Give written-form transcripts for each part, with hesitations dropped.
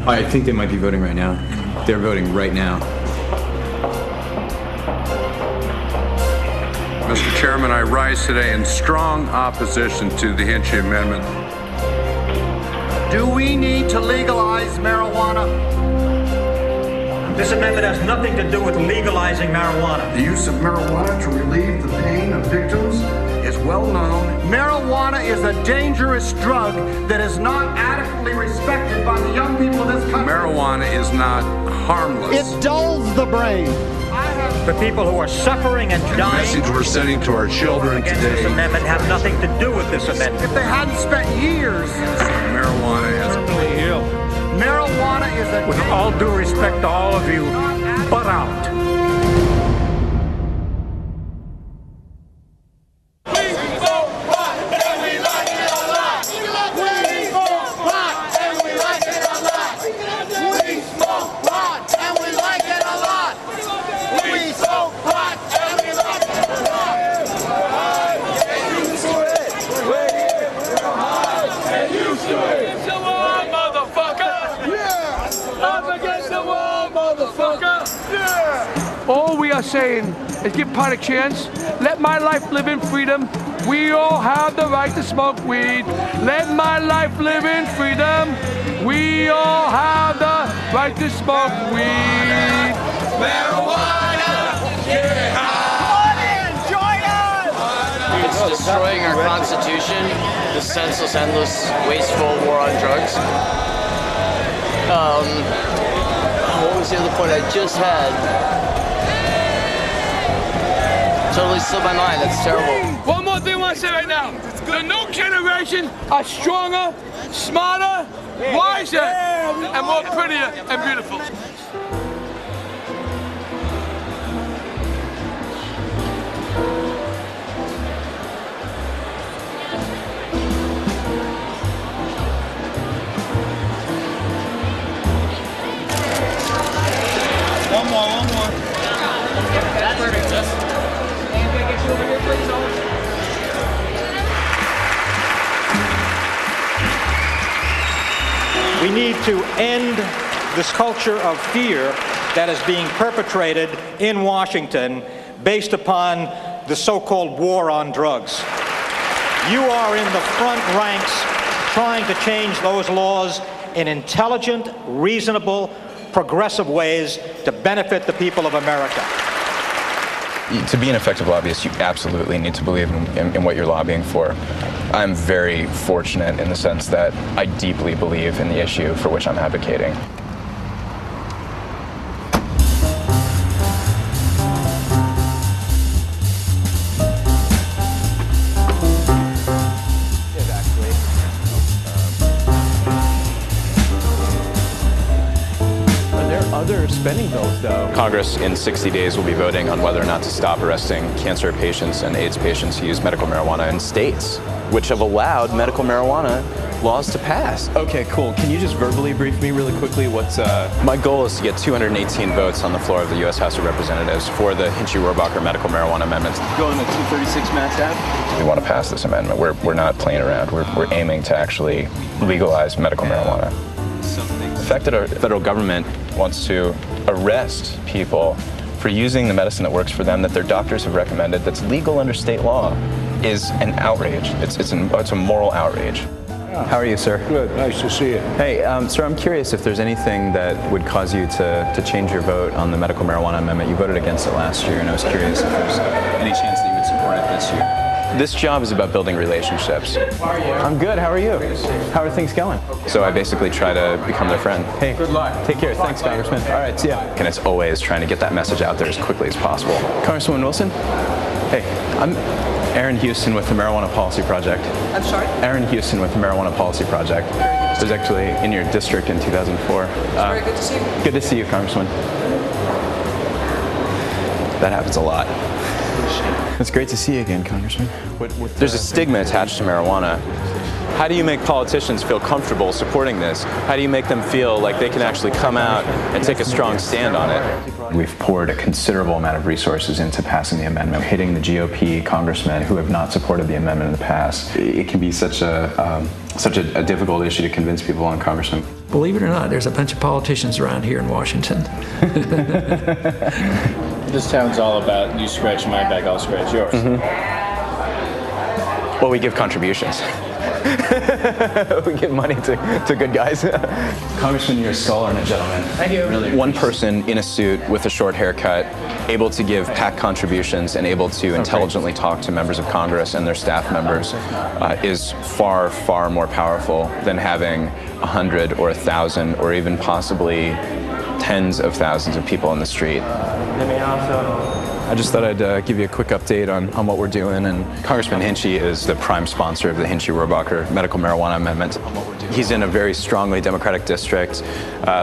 I think they might be voting right now. They're voting right now. Mr. Chairman, I rise today in strong opposition to the Hinchey Amendment. Do we need to legalize marijuana? This amendment has nothing to do with legalizing marijuana. The use of marijuana to relieve the pain of victims is well known. Marijuana is a dangerous drug that is not adequately respected by the young people of this country. Marijuana is not harmless. It dulls the brain. The people who are suffering and dying. The message we're sending to our children against today. This amendment have nothing to do with this amendment. If they hadn't spent years. Marijuana is ill. Marijuana is a. With all due respect to all of you, butt out. All we are saying is give pot a chance. Let my life live in freedom. We all have the right to smoke weed. Let my life live in freedom. We all have the right to smoke weed. Marijuana, yeah. Come on in, join us. It's destroying our Constitution, the senseless, endless, wasteful war on drugs. What was the other point I just had? Totally slipped my mind. That's terrible. One more thing I want to say right now. The new generation are stronger, smarter, wiser, and more prettier and beautiful. One more. That's perfect. We need to end this culture of fear that is being perpetrated in Washington based upon the so-called war on drugs. You are in the front ranks trying to change those laws in intelligent, reasonable, progressive ways to benefit the people of America. To be an effective lobbyist, you absolutely need to believe in what you're lobbying for. I'm very fortunate in the sense that I deeply believe in the issue for which I'm advocating. Other spending bills, though. Congress in 60 days will be voting on whether or not to stop arresting cancer patients and AIDS patients who use medical marijuana in states which have allowed medical marijuana laws to pass. Okay, cool. Can you just verbally brief me really quickly? What's My goal is to get 218 votes on the floor of the U.S. House of Representatives for the Hinchey-Rohrbacher medical marijuana amendment. Going to 236 Mass Ave? We want to pass this amendment. We're not playing around. We're aiming to actually legalize medical marijuana. The fact that our federal government wants to arrest people for using the medicine that works for them, that their doctors have recommended, that's legal under state law, is an outrage. It's a moral outrage. How are you, sir? Good. Nice to see you. Hey, sir, I'm curious if there's anything that would cause you to change your vote on the medical marijuana amendment. You voted against it last year, and I was curious if there's any chance that you would support it this year. This job is about building relationships. I'm good. How are you? How are things going? So I basically try to become their friend. Hey, good luck. Take care. Thanks, Congressman. All right, see ya. And it's always trying to get that message out there as quickly as possible. Congresswoman Wilson? Hey, I'm Aaron Houston with the Marijuana Policy Project. I'm sorry? Aaron Houston with the Marijuana Policy Project. I was actually in your district in 2004. It's very good to see you. Good to see you, Congressman. That happens a lot. It's great to see you again, Congressman. There's a stigma attached to marijuana. How do you make politicians feel comfortable supporting this? How do you make them feel like they can actually come out and take a strong stand on it? We've poured a considerable amount of resources into passing the amendment, hitting the GOP congressmen who have not supported the amendment in the past. It can be such a difficult issue to convince people on congressmen. Believe it or not, there's a bunch of politicians around here in Washington. This town's all about you scratch my back, I'll scratch yours. Well, we give contributions. We give money to good guys. Congressman, you're a scholar and a gentleman. Thank you. Really one person in a suit with a short haircut, able to give PAC contributions and able to intelligently talk to members of Congress and their staff members is far, far more powerful than having 100 or 1,000 or even possibly tens of thousands of people in the street. I just thought I'd give you a quick update on what we're doing. And Congressman Hinchey is the prime sponsor of the Hinchey-Rohrabacher medical marijuana amendment. He's in a very strongly Democratic district,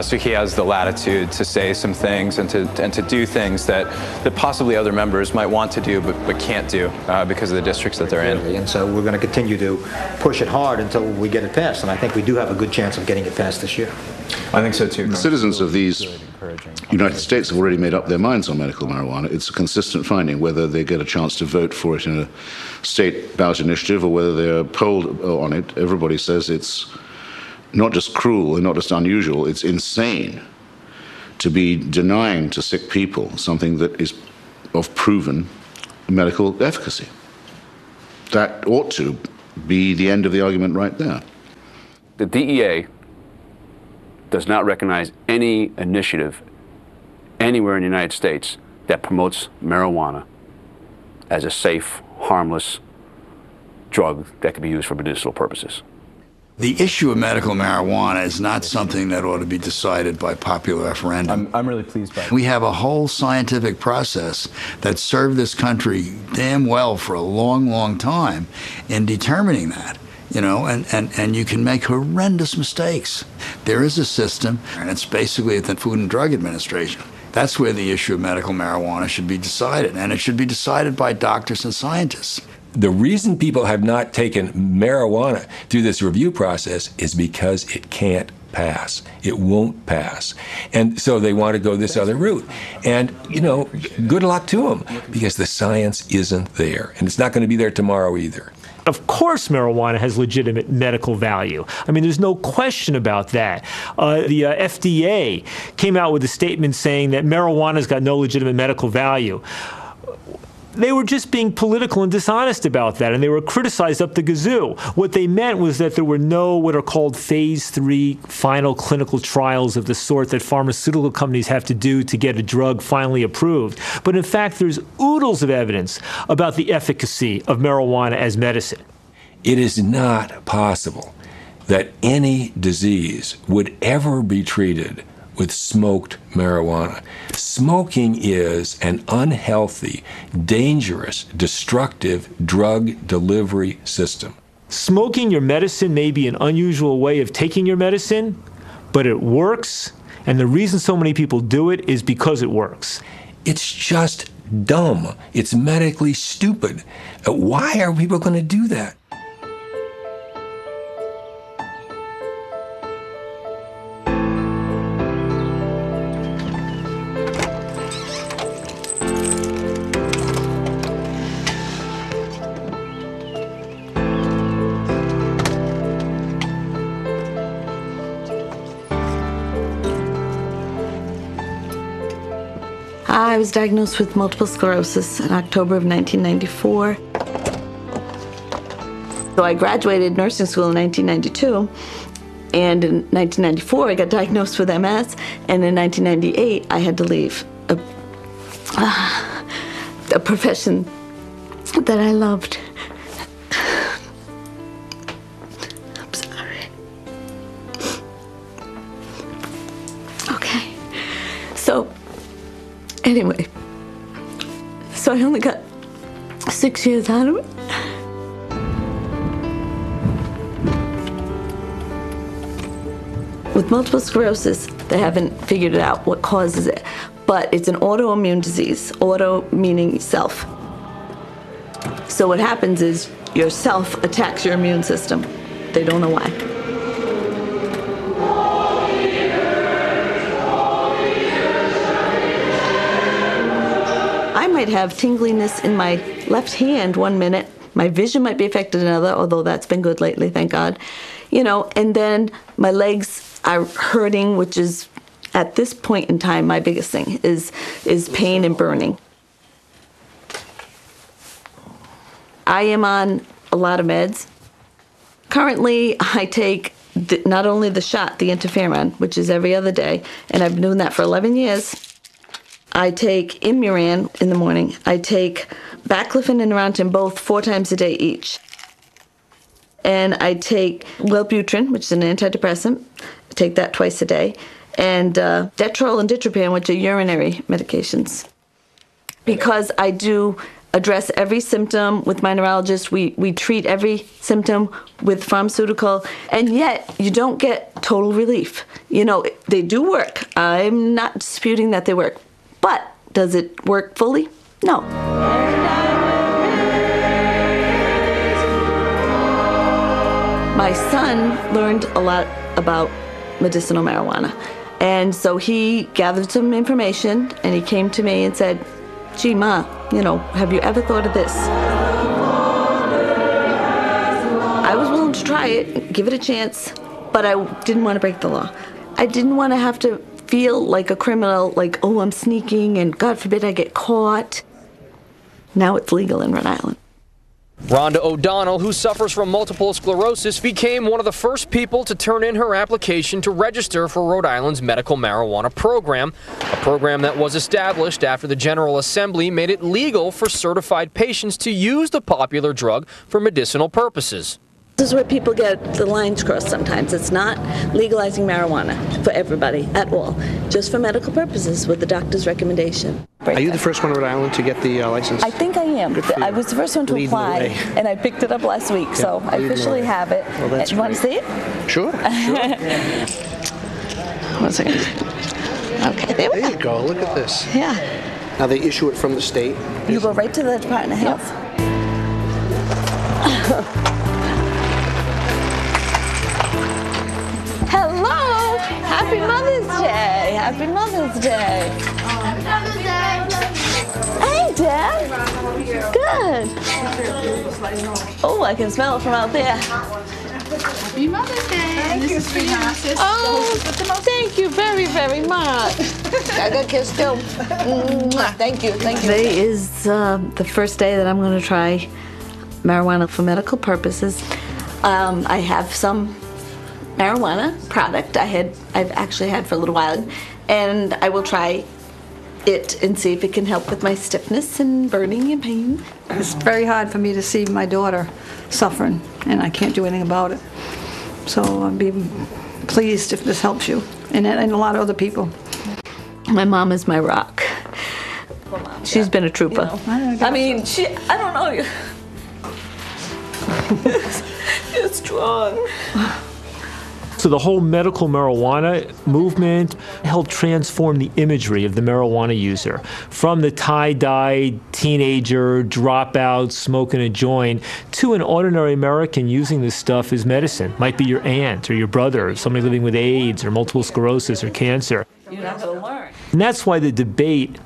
so he has the latitude to say some things and to do things that possibly other members might want to do but can't do because of the districts that they're in. And so we're going to continue to push it hard until we get it passed, and I think we do have a good chance of getting it passed this year. I think so too. The citizens of these United States have already made up their minds on medical marijuana. It's a consistent finding whether they get a chance to vote for it in a state ballot initiative or whether they're polled on it. Everybody says it's not just cruel and not just unusual, it's insane to be denying to sick people something that is of proven medical efficacy. That ought to be the end of the argument right there. The DEA does not recognize any initiative anywhere in the United States that promotes marijuana as a safe, harmless drug that can be used for medicinal purposes. The issue of medical marijuana is not something that ought to be decided by popular referendum. I'm really pleased by it. We have a whole scientific process that served this country damn well for a long, long time in determining that. You know, and you can make horrendous mistakes. There is a system, and it's basically at the Food and Drug Administration. That's where the issue of medical marijuana should be decided, and it should be decided by doctors and scientists. The reason people have not taken marijuana through this review process is because it can't pass. It won't pass. And so they want to go this other route. And, you know, good luck to them, because the science isn't there, and it's not going to be there tomorrow either. Of course marijuana has legitimate medical value. I mean, there's no question about that. The FDA came out with a statement saying that marijuana's got no legitimate medical value. They were just being political and dishonest about that, and they were criticized up the gazoo. What they meant was that there were no what are called phase 3 final clinical trials of the sort that pharmaceutical companies have to do to get a drug finally approved. But in fact, there's oodles of evidence about the efficacy of marijuana as medicine. It is not possible that any disease would ever be treated with smoked marijuana. Smoking is an unhealthy, dangerous, destructive drug delivery system. Smoking your medicine may be an unusual way of taking your medicine, but it works, and the reason so many people do it is because it works. It's just dumb. It's medically stupid. Why are people going to do that? I was diagnosed with multiple sclerosis in October of 1994. So I graduated nursing school in 1992, and in 1994 I got diagnosed with MS, and in 1998 I had to leave a profession that I loved. I'm sorry. Okay. So, anyway, so I only got 6 years out of it. With multiple sclerosis, they haven't figured out what causes it, but it's an autoimmune disease, auto meaning self. So what happens is your self attacks your immune system. They don't know why. might have tingliness in my left hand one minute. My vision might be affected another, although that's been good lately, thank God. You know, and then my legs are hurting, which is, at this point in time, my biggest thing is pain and burning. I am on a lot of meds. Currently, I take not only the shot, the interferon, which is every other day, and I've been doing that for 11 years. I take Imuran in the morning. I take Baclofen and Neurontin both 4 times a day each. And I take Wellbutrin, which is an antidepressant. I take that twice a day. And Detrol and Ditropan, which are urinary medications. Because I do address every symptom with my neurologist. We treat every symptom with pharmaceutical, and yet you don't get total relief. You know, they do work. I'm not disputing that they work. But does it work fully? No. My son learned a lot about medicinal marijuana. And so he gathered some information and he came to me and said, "Gee, Ma, you know, have you ever thought of this?" I was willing to try it, give it a chance, but I didn't want to break the law. I didn't want to have to feel like a criminal, like, oh, I'm sneaking and God forbid I get caught. Now it's legal in Rhode Island. Rhonda O'Donnell, who suffers from multiple sclerosis, became one of the first people to turn in her application to register for Rhode Island's medical marijuana program, a program that was established after the General Assembly made it legal for certified patients to use the popular drug for medicinal purposes. This is where people get the lines crossed sometimes. It's not legalizing marijuana for everybody at all, just for medical purposes with the doctor's recommendation. Are you the first one in Rhode Island to get the license? I think I am. I was the first one to apply, and I picked it up last week, yeah, so I officially have it. Well, that's you want to see it? Sure. 1 second. Okay, there we go. There you go. Look at this. Yeah. Now they issue it from the state. You go right to the Department of Health. Hello! Happy Mother's Day! Happy Mother's Day! Happy Mother's Day! Hey, Dad! Good! Oh, I can smell it from out there. Happy Mother's Day! This is for you, sister. Oh, thank you very, very much. I got a kiss too. Thank you, thank you. Today is the first day that I'm going to try marijuana for medical purposes. I have some marijuana product I've actually had for a little while, and I will try it and see if it can help with my stiffness and burning and pain. It's very hard for me to see my daughter suffering, and I can't do anything about it. So I'd be pleased if this helps you and a lot of other people. My mom is my rock. She's been a trooper. I don't know. You're strong. So the whole medical marijuana movement helped transform the imagery of the marijuana user from the tie-dyed teenager, dropout, smoking a joint, to an ordinary American using this stuff as medicine. Might be your aunt or your brother, or somebody living with AIDS or multiple sclerosis or cancer. You're not going to learn. And that's why the debate,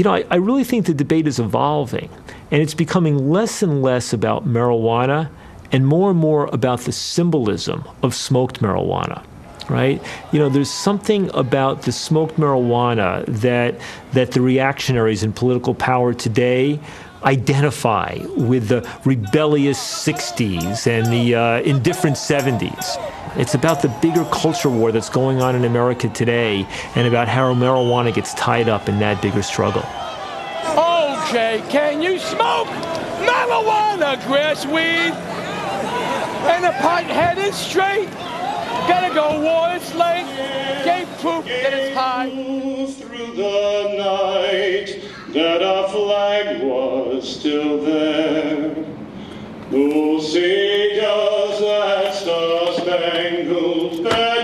I really think the debate is evolving, and it's becoming less and less about marijuana and more about the symbolism of smoked marijuana, right? There's something about the smoked marijuana that the reactionaries in political power today identify with the rebellious 60s and the indifferent 70s. It's about the bigger culture war that's going on in America today and about how marijuana gets tied up in that bigger struggle. Okay, can you smoke marijuana, grass weed? And a pipe headed straight. Gotta go, war, it's late. Game proof that it's high. Through the night, that our flag was still there. Who'll sing us that star-spangled banner?